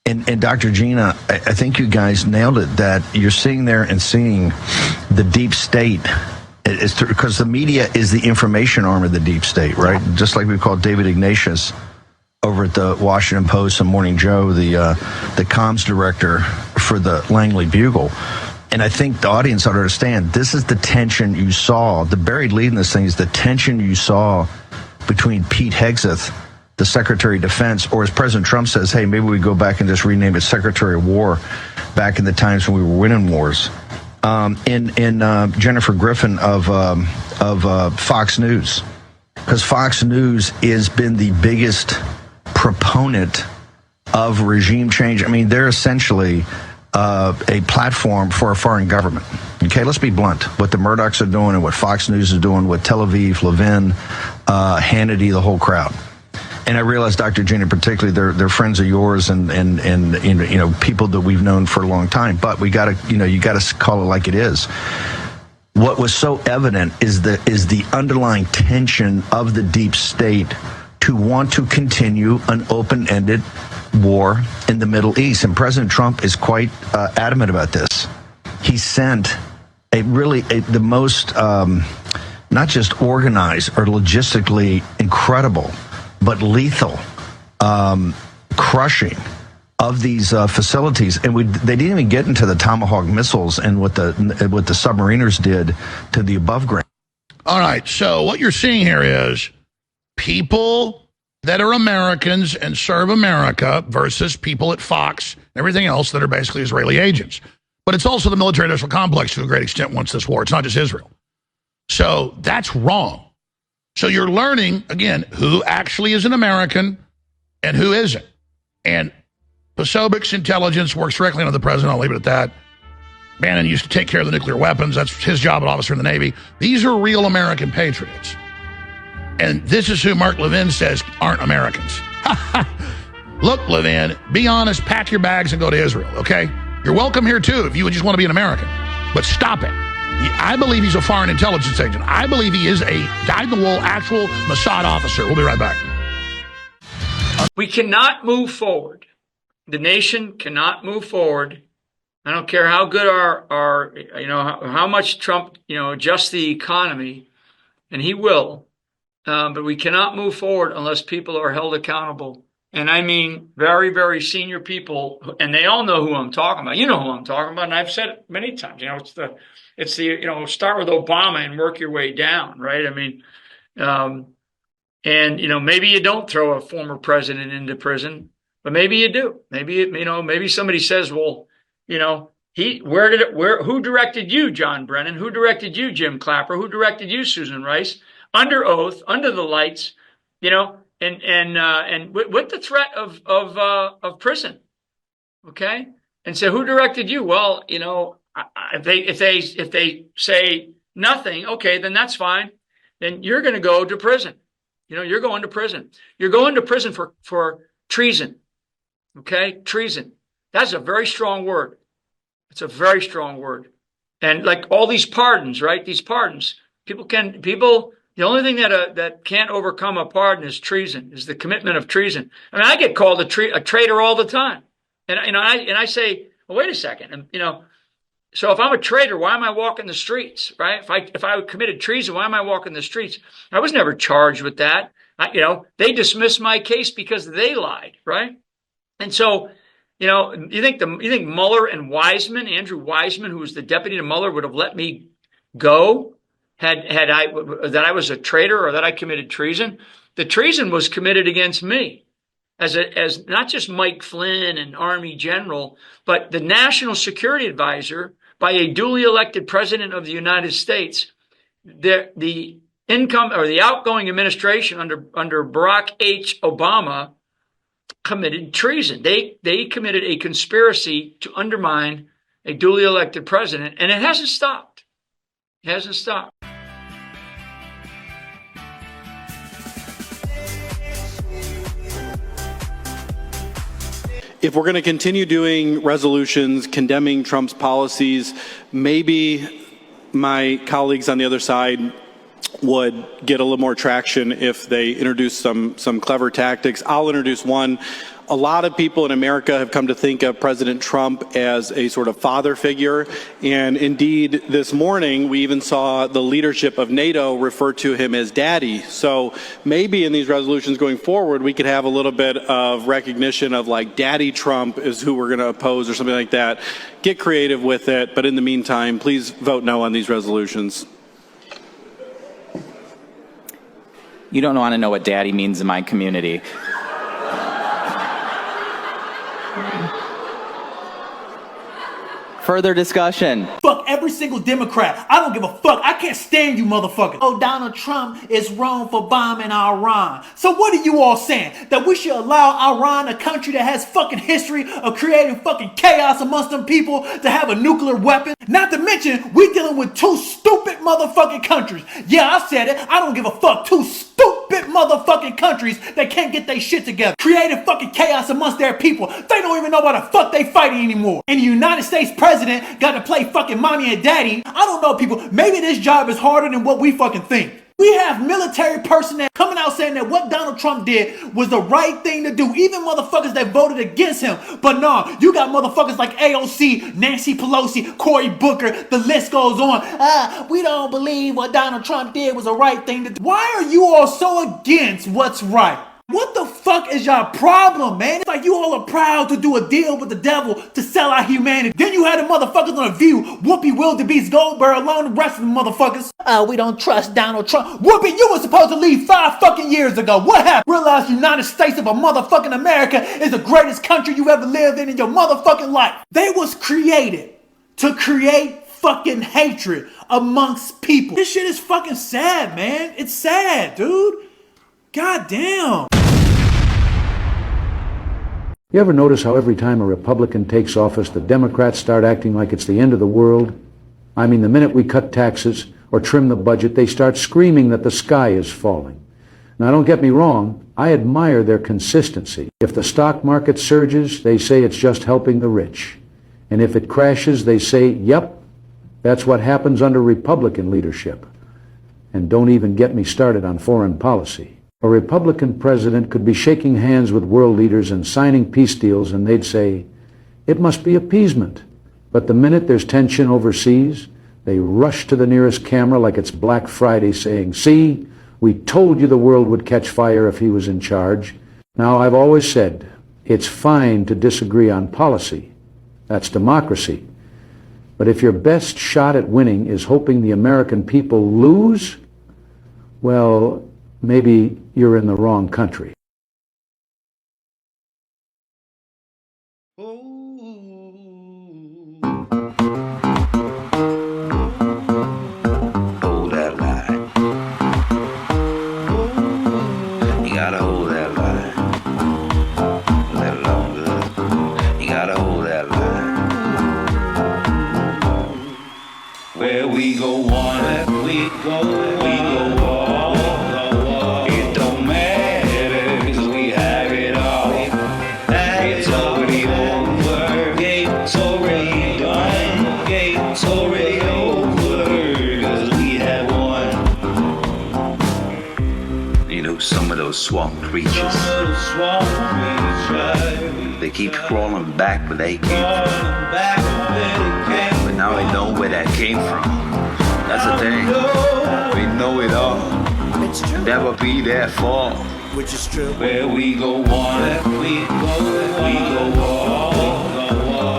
And Dr. Gina, I think you guys nailed it, that you're sitting there and seeing the deep state, because the media is the information arm of the deep state, right? Just like we call David Ignatius over at the Washington Post and Morning Joe, the comms director for the Langley Bugle. And I think the audience ought to understand, this is the tension you saw. The buried lead in this thing is the tension you saw between Pete Hegseth, the Secretary of Defense, or as President Trump says, hey, maybe we go back and just rename it Secretary of War back in the times when we were winning wars. And Jennifer Griffin of Fox News, because Fox News has been the biggest proponent of regime change. I mean, they're essentially a platform for a foreign government. Okay, let's be blunt. What the Murdochs are doing and what Fox News is doing, what Tel Aviv, Levin, Hannity, the whole crowd. And I realize, Dr. Gina, particularly, they're friends of yours and people that we've known for a long time. But we got to, you got to call it like it is. what was so evident is the underlying tension of the deep state to want to continue an open-ended war in the Middle East. And President Trump is quite adamant about this. He sent the most, not just organized or logistically incredible, but lethal, crushing of these facilities. And they didn't even get into the Tomahawk missiles and what the submariners did to the above ground. All right, so what you're seeing here is people that are Americans and serve America versus people at Fox and everything else that are basically Israeli agents. But it's also the military-industrial complex to a great extent wants this war. It's not just Israel. So that's wrong. So you're learning, again, who actually is an American and who isn't. And Posobic's intelligence works directly under the president. I'll leave it at that. Bannon used to take care of the nuclear weapons. That's his job, an officer in the Navy. These are real American patriots. And this is who Mark Levin says aren't Americans. Look, Levin, be honest, pack your bags and go to Israel, okay? You're welcome here, too, if you would just want to be an American. But stop it. I believe he's a foreign intelligence agent. I believe he is a dyed-in-the-wool actual Mossad officer. We'll be right back. We cannot move forward. The nation cannot move forward. I don't care how good our how much Trump, adjusts the economy, and he will. But we cannot move forward unless people are held accountable. And I mean very, very senior people, and they all know who I'm talking about. You know who I'm talking about, and I've said it many times. It's the start with Obama and work your way down, right? I mean, and maybe you don't throw a former president into prison, but maybe you do. Maybe somebody says, well, who directed you, John Brennan? Who directed you, Jim Clapper? Who directed you, Susan Rice? Under oath, under the lights, and with the threat of prison, okay? And so who directed you? Well, if they say nothing, okay, then that's fine. Then you're going to go to prison. You're going to prison. You're going to prison for treason, okay? Treason. That's a very strong word. It's a very strong word. And like all these pardons, right? These pardons, the only thing that can't overcome a pardon is treason, is the commitment of treason. I mean, I get called a traitor all the time, and I say, well, wait a second, so if I'm a traitor, why am I walking the streets, right? If I committed treason, why am I walking the streets? I was never charged with that. They dismissed my case because they lied, right? And so, you think Mueller and Wiseman, Andrew Wiseman, who was the deputy to Mueller, would have let me go? Had I was a traitor or that I committed treason? The treason was committed against me as not just Mike Flynn, an Army general, but the national security advisor by a duly elected president of the United States. The outgoing administration under Barack H. Obama committed treason. They committed a conspiracy to undermine a duly elected president, and it hasn't stopped. It hasn't stopped. If we're going to continue doing resolutions condemning Trump's policies, maybe my colleagues on the other side would get a little more traction if they introduce some clever tactics. I'll introduce one. A lot of people in America have come to think of President Trump as a sort of father figure, and indeed this morning we even saw the leadership of NATO refer to him as daddy. So maybe in these resolutions going forward we could have a little bit of recognition of like Daddy Trump is who we're going to oppose or something like that. Get creative with it, but in the meantime, please vote no on these resolutions. You don't want to know what daddy means in my community. Further discussion. Fuck every single Democrat. I don't give a fuck. I can't stand you motherfuckers. Oh, Donald Trump is wrong for bombing Iran. So what are you all saying? That we should allow Iran, a country that has fucking history of creating fucking chaos amongst them people, to have a nuclear weapon? Not to mention, we dealing with two stupid motherfucking countries. Yeah, I said it. I don't give a fuck. Two stupid stupid motherfucking countries that can't get their shit together, creating fucking chaos amongst their people. They don't even know why the fuck they fighting anymore. And the United States president got to play fucking mommy and daddy. I don't know, people. Maybe this job is harder than what we fucking think. We have military personnel coming out saying that what Donald Trump did was the right thing to do. Even motherfuckers that voted against him. But no, you got motherfuckers like AOC, Nancy Pelosi, Cory Booker, the list goes on. We don't believe what Donald Trump did was the right thing to do. Why are you all so against what's right? What the fuck is your problem, man? It's like you all are proud to do a deal with the devil to sell our humanity. Then you had the motherfuckers on The View, Whoopi Wildebeest Goldberg, along the rest of the motherfuckers. We don't trust Donald Trump. Whoopi, you were supposed to leave 5 fucking years ago. What happened? Realize the United States of a motherfucking America is the greatest country you ever lived in your motherfucking life. They was created to create fucking hatred amongst people. This shit is fucking sad, man. It's sad, dude. God damn. You ever notice how every time a Republican takes office, the Democrats start acting like it's the end of the world? I mean, the minute we cut taxes or trim the budget, they start screaming that the sky is falling. Now, don't get me wrong, I admire their consistency. If the stock market surges, they say it's just helping the rich. And if it crashes, they say, yep, that's what happens under Republican leadership. And don't even get me started on foreign policy. A Republican president could be shaking hands with world leaders and signing peace deals, and they'd say, it must be appeasement. But the minute there's tension overseas, they rush to the nearest camera like it's Black Friday saying, see, we told you the world would catch fire if he was in charge. Now, I've always said, it's fine to disagree on policy. That's democracy. But if your best shot at winning is hoping the American people lose, well, maybe you're in the wrong country. Hold that line. You gotta hold that line. A little longer. You gotta hold that line. Where we go one, we go all. It don't matter, 'cause we have it all. It's already over. It's already done. It's already over, 'cause we have won. You know, some of those swamp creatures, they keep crawling back where they came from. But now they know where that came from. That's the thing. We know it all. It's true. Never be their fault. Which is true. Where we go one, we go all.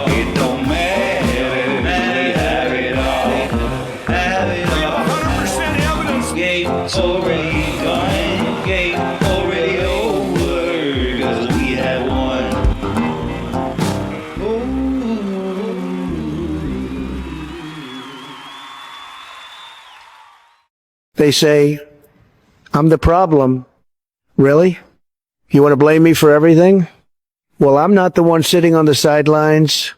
It don't matter. We have it all. Have it all. 100% evidence. Game's already done. Game already over. 'Cause we have won. They say, I'm the problem. Really? You want to blame me for everything? Well, I'm not the one sitting on the sidelines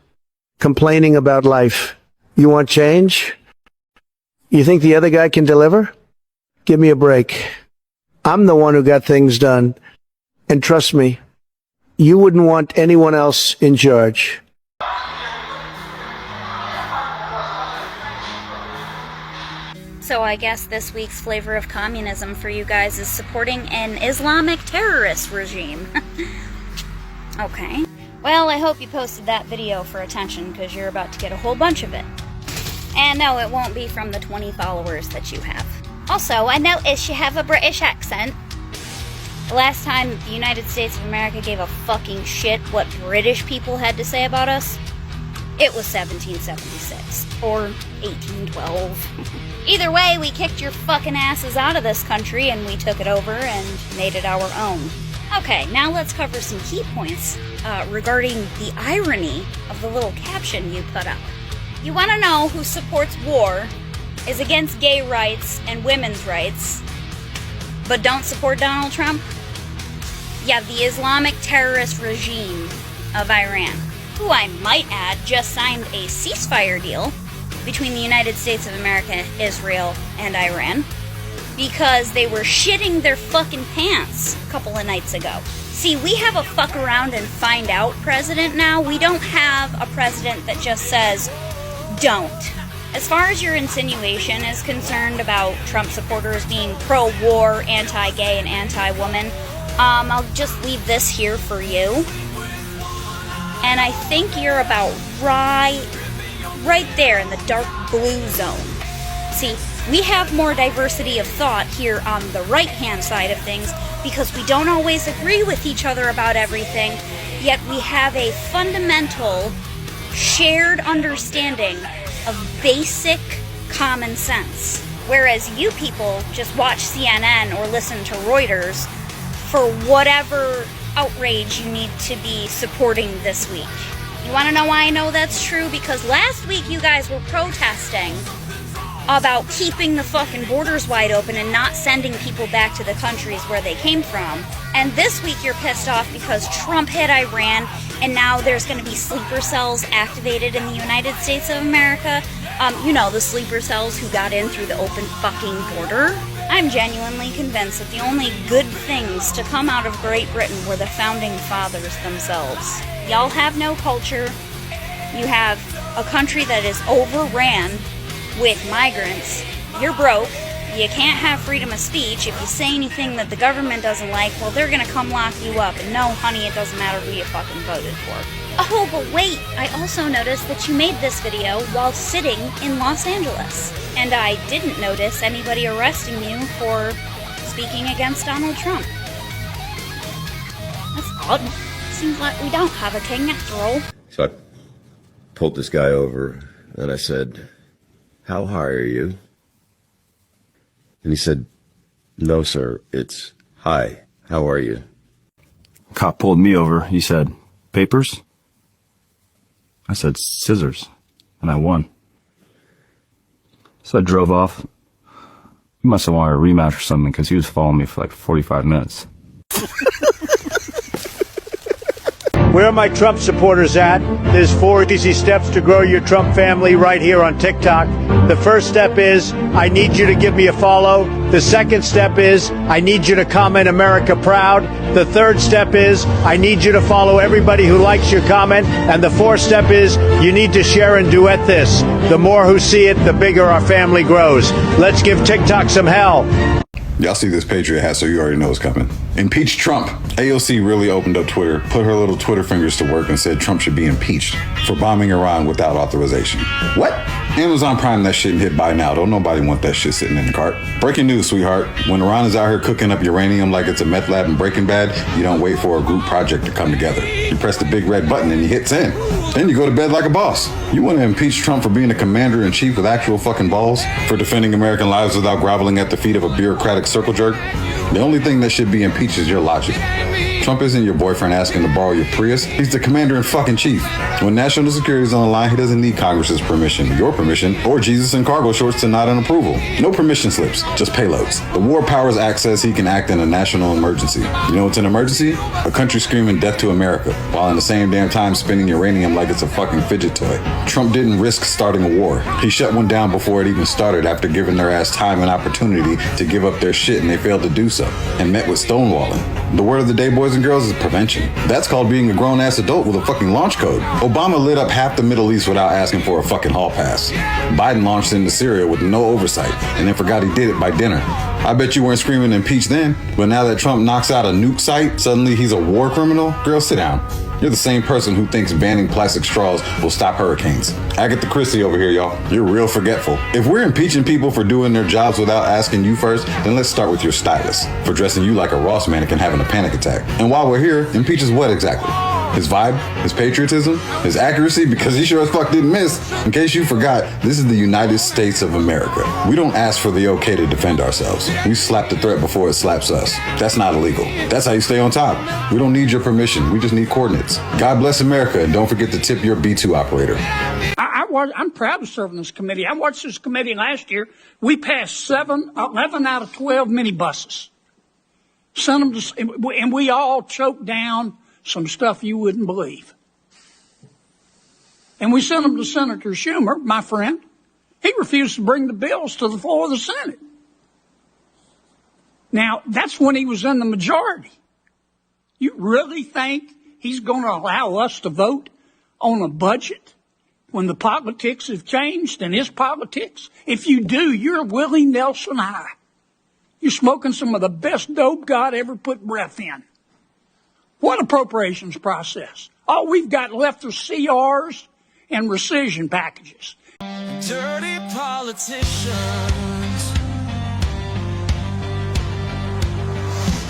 complaining about life. You want change? You think the other guy can deliver? Give me a break. I'm the one who got things done. And trust me, you wouldn't want anyone else in charge. So I guess this week's flavor of communism for you guys is supporting an Islamic terrorist regime. Okay. Well, I hope you posted that video for attention, because you're about to get a whole bunch of it. And no, it won't be from the 20 followers that you have. Also, I noticed you have a British accent. The last time the United States of America gave a fucking shit what British people had to say about us, it was 1776. Or 1812. Either way, we kicked your fucking asses out of this country and we took it over and made it our own. Okay, now let's cover some key points regarding the irony of the little caption you put up. You want to know who supports war, is against gay rights and women's rights, but don't support Donald Trump? Yeah, the Islamic terrorist regime of Iran, who I might add just signed a ceasefire deal between the United States of America, Israel, and Iran. because they were shitting their fucking pants a couple of nights ago. See, we have a fuck around and find out president now. We don't have a president that just says, don't. As far as your insinuation is concerned about Trump supporters being pro-war, anti-gay, and anti-woman, I'll just leave this here for you. And I think you're about right there in the dark blue zone. See, we have more diversity of thought here on the right-hand side of things because we don't always agree with each other about everything, yet we have a fundamental shared understanding of basic common sense. Whereas you people just watch CNN or listen to Reuters for whatever outrage you need to be supporting this week. You want to know why I know that's true? Because last week you guys were protesting about keeping the fucking borders wide open and not sending people back to the countries where they came from. And this week you're pissed off because Trump hit Iran and now there's going to be sleeper cells activated in the United States of America. You know, the sleeper cells who got in through the open fucking border. I'm genuinely convinced that the only good things to come out of Great Britain were the founding fathers themselves. Y'all have no culture. You have a country that is overran with migrants. You're broke. You can't have freedom of speech. If you say anything that the government doesn't like, well, they're gonna come lock you up. And no, honey, it doesn't matter who you fucking voted for. Oh, but wait, I also noticed that you made this video while sitting in Los Angeles. And I didn't notice anybody arresting you for speaking against Donald Trump. That's odd. Seems like we don't have a king after all. So I pulled this guy over and I said, "How high are you?" And he said, "No, sir, it's hi. How are you?" Cop pulled me over. He said, "Papers?" I said, "Scissors." And I won. So I drove off. He must have wanted a rematch or something because he was following me for like 45 minutes. Where are my Trump supporters at? There's 4 easy steps to grow your Trump family right here on TikTok. The first step is, I need you to give me a follow. The second step is, I need you to comment America Proud. The third step is, I need you to follow everybody who likes your comment. And the fourth step is, you need to share and duet this. The more who see it, the bigger our family grows. Let's give TikTok some hell. Y'all see this Patriot hat, so you already know it's coming. Impeach Trump. AOC really opened up Twitter, put her little Twitter fingers to work and said Trump should be impeached for bombing Iran without authorization. What? Amazon Prime that shit and hit buy now. Don't nobody want that shit sitting in the cart. Breaking news, sweetheart. When Iran is out here cooking up uranium like it's a meth lab in Breaking Bad, you don't wait for a group project to come together. You press the big red button and you hit send. Then you go to bed like a boss. You want to impeach Trump for being a commander-in-chief with actual fucking balls? For defending American lives without groveling at the feet of a bureaucratic circle jerk? The only thing that should be impeached is your logic. Trump isn't your boyfriend asking to borrow your Prius. He's the commander-in-fucking-chief. When national security is on the line, he doesn't need Congress's permission, your permission, or Jesus in cargo shorts to nod an approval. No permission slips, just payloads. The War Powers Act says he can act in a national emergency. You know what's an emergency? A country screaming death to America, while in the same damn time spinning uranium like it's a fucking fidget toy. Trump didn't risk starting a war. He shut one down before it even started after giving their ass time and opportunity to give up their shit, and they failed to do so, and met with stonewalling. The word of the day, boys and girls, is prevention. That's called being a grown-ass adult with a fucking launch code. Obama lit up half the Middle East without asking for a fucking hall pass. Biden launched into Syria with no oversight, and then forgot he did it by dinner. I bet you weren't screaming impeach then, but now that Trump knocks out a nuke site, suddenly he's a war criminal? Girl, sit down. You're the same person who thinks banning plastic straws will stop hurricanes. Agatha Christie over here, y'all. You're real forgetful. If we're impeaching people for doing their jobs without asking you first, then let's start with your stylist for dressing you like a Ross mannequin having a panic attack. And while we're here, impeach is what exactly? His vibe, his patriotism, his accuracy, because he sure as fuck didn't miss. In case you forgot, this is the United States of America. We don't ask for the okay to defend ourselves. We slap the threat before it slaps us. That's not illegal. That's how you stay on top. We don't need your permission. We just need coordinates. God bless America, and don't forget to tip your B-2 operator. I'm proud to serve on this committee. I watched this committee last year. We passed 11 out of 12 minibuses. Sent them to, and we all choked down some stuff you wouldn't believe. And we sent them to Senator Schumer, my friend. He refused to bring the bills to the floor of the Senate. Now, that's when he was in the majority. You really think he's going to allow us to vote on a budget when the politics have changed and his politics? If you do, you're Willie Nelson high. You're smoking some of the best dope God ever put breath in. What appropriations process? All we've got left are CRs and rescission packages. Dirty politicians.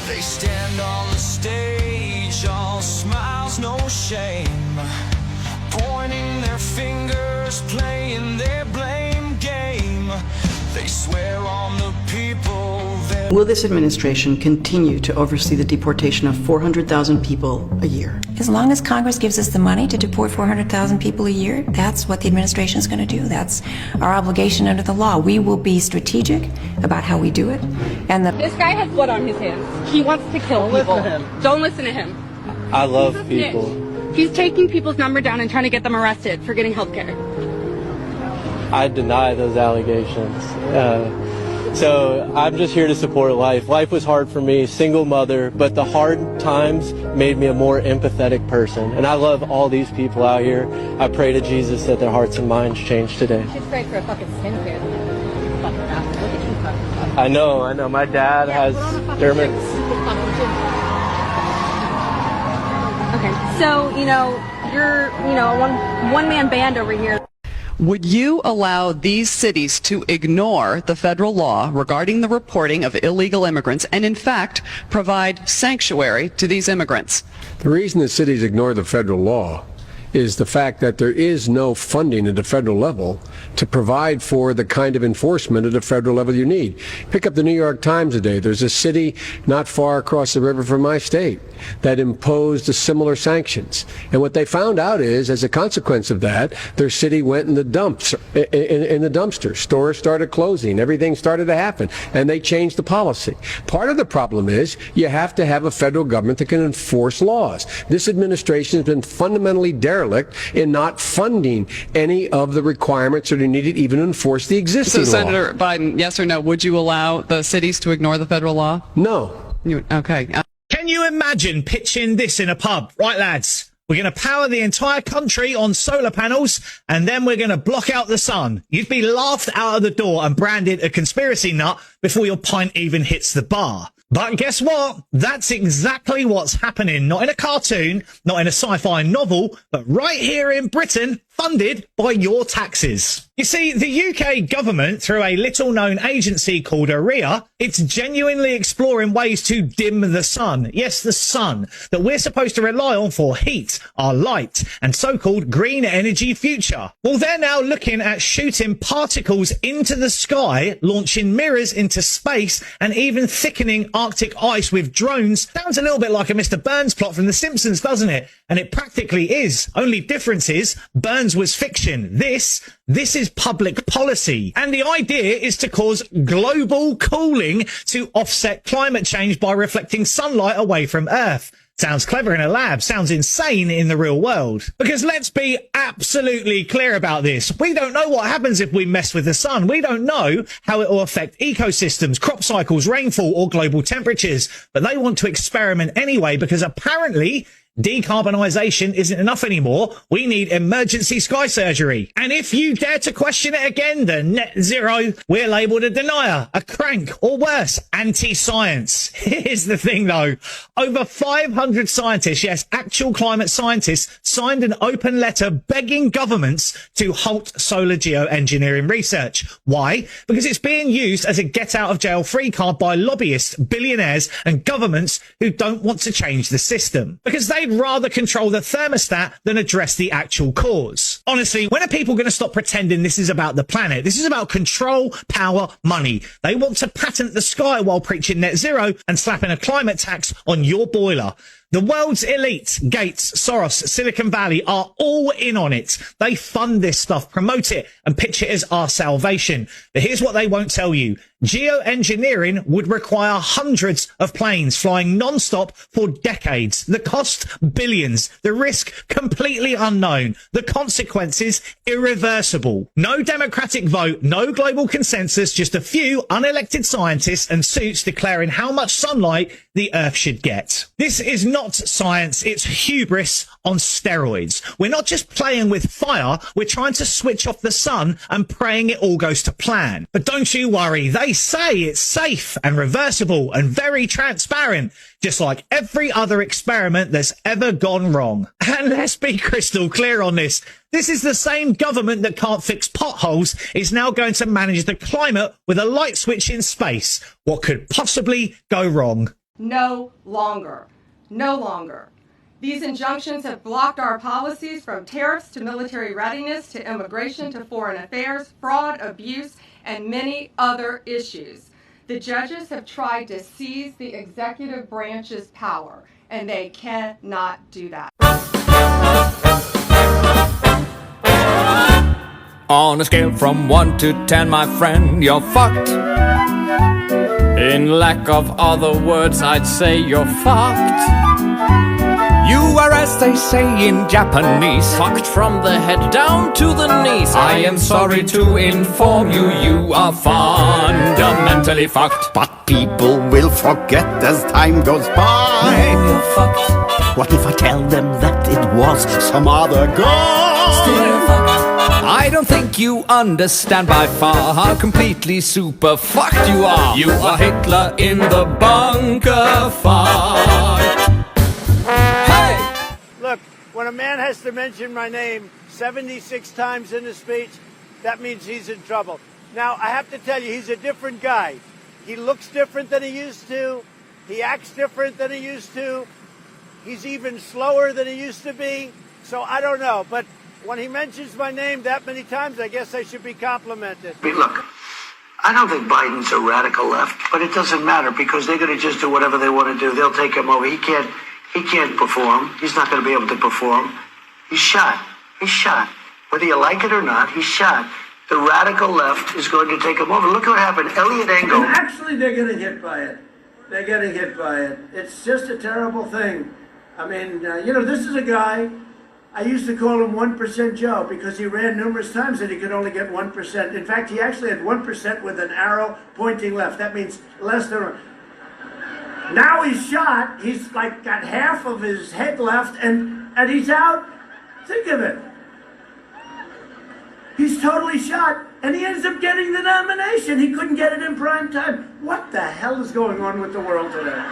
They stand on the stage, all smiles, no shame, pointing their fingers, playing their blame game. They swear on the people. Will this administration continue to oversee the deportation of 400,000 people a year? As long as Congress gives us the money to deport 400,000 people a year, that's what the administration is going to do. That's our obligation under the law. We will be strategic about how we do it. And This guy has blood on his hands. He wants to kill people. Don't listen to him. I love people. He's taking people's number down and trying to get them arrested for getting health care. I deny those allegations. So I'm just here to support life. Life was hard for me, single mother, but the hard times made me a more empathetic person. And I love all these people out here. I pray to Jesus that their hearts and minds change today. She's great for a fucking skin kid. Fucking bastard. Look at you fucking. I know. My dad has Dermot. Okay, so, you're, a one-man band over here. Would you allow these cities to ignore the federal law regarding the reporting of illegal immigrants and, in fact, provide sanctuary to these immigrants? The reason the cities ignore the federal law is the fact that there is no funding at the federal level to provide for the kind of enforcement at the federal level you need. Pick up the New York Times today. There's a city not far across the river from my state that imposed similar sanctions. And what they found out is, as a consequence of that, their city went in the dumps, in the dumpster. Stores started closing. Everything started to happen. And they changed the policy. Part of the problem is you have to have a federal government that can enforce laws. This administration has been fundamentally derelict in not funding any of the requirements that are needed even to enforce the existing law. So, Senator Biden, yes or no, would you allow the cities to ignore the federal law? No. Okay. Can you imagine pitching this in a pub? Right, lads, we're going to power the entire country on solar panels, and then we're going to block out the sun. You'd be laughed out of the door and branded a conspiracy nut before your pint even hits the bar. But guess what? That's exactly what's happening. Not in a cartoon, not in a sci-fi novel, but right here in Britain, funded by your taxes. You see, the UK government, through a little-known agency called AREA, it's genuinely exploring ways to dim the sun. Yes, the sun that we're supposed to rely on for heat, our light, and so-called green energy future. Well, they're now looking at shooting particles into the sky, launching mirrors into space, and even thickening Arctic ice with drones. Sounds a little bit like a Mr. Burns plot from The Simpsons, doesn't it? And it practically is. Only difference is Burns was fiction. This is public policy. And the idea is to cause global cooling to offset climate change by reflecting sunlight away from Earth. Sounds clever in a lab, sounds insane in the real world. Because let's be absolutely clear about this. We don't know what happens if we mess with the sun. We don't know how it will affect ecosystems, crop cycles, rainfall, or global temperatures. But they want to experiment anyway because apparently decarbonisation isn't enough anymore. We need emergency sky surgery. And if you dare to question it again, the net zero, we're labelled a denier, a crank, or worse, anti-science. Here's the thing though. Over 500 scientists, yes, actual climate scientists, signed an open letter begging governments to halt solar geoengineering research. Why? Because it's being used as a get-out-of-jail-free card by lobbyists, billionaires, and governments who don't want to change the system. Because they'd rather control the thermostat than address the actual cause. Honestly, when are people going to stop pretending this is about the planet? This is about control, power, money. They want to patent the sky while preaching net zero and slapping a climate tax on your boiler. The world's elite, Gates, Soros, Silicon Valley, are all in on it. They fund this stuff, promote it, and pitch it as our salvation. But here's what they won't tell you. Geoengineering would require hundreds of planes flying non-stop for decades. The cost, billions. The risk, completely unknown. The consequences, irreversible. No democratic vote, no global consensus, just a few unelected scientists and suits declaring how much sunlight the Earth should get. This is not science, it's hubris on steroids. We're not just playing with fire, we're trying to switch off the sun and praying it all goes to plan. But don't you worry, they say it's safe and reversible and very transparent, just like every other experiment that's ever gone wrong. And let's be crystal clear on this. This is the same government that can't fix potholes is now going to manage the climate with a light switch in space. What could possibly go wrong? No longer. No longer. These injunctions have blocked our policies from tariffs to military readiness to immigration to foreign affairs, fraud, abuse, and many other issues. The judges have tried to seize the executive branch's power, and they cannot do that. On a scale from 1 to 10, my friend, you're fucked. In lack of other words, I'd say you're fucked. You are, as they say in Japanese, fucked from the head down to the knees. I am sorry to inform you, you are fundamentally fucked. But people will forget as time goes by. No, you're fucked. What if I tell them that it was some other guy? Still you're fucked. I don't think you understand by far how completely super fucked you are. You are Hitler in the bunker fucked. Look, when a man has to mention my name 76 times in a speech, that means he's in trouble. Now, I have to tell you, he's a different guy. He looks different than he used to. He acts different than he used to. He's even slower than he used to be. So I don't know. But when he mentions my name that many times, I guess I should be complimented. Look, I don't think Biden's a radical left, but it doesn't matter because they're going to just do whatever they want to do. They'll take him over. He can't perform. He's not going to be able to perform. He's shot. He's shot. Whether you like it or not, he's shot. The radical left is going to take him over. Look what happened. Elliot Engel. And actually, they're getting hit by it. They're getting hit by it. It's just a terrible thing. I mean, this is a guy, I used to call him 1% Joe because he ran numerous times and he could only get 1%. In fact, he actually had 1% with an arrow pointing left. That means less than... Now he's shot. He's like got half of his head left and he's out. Think of it. He's totally shot and he ends up getting the nomination. He couldn't get it in prime time. What the hell is going on with the world today?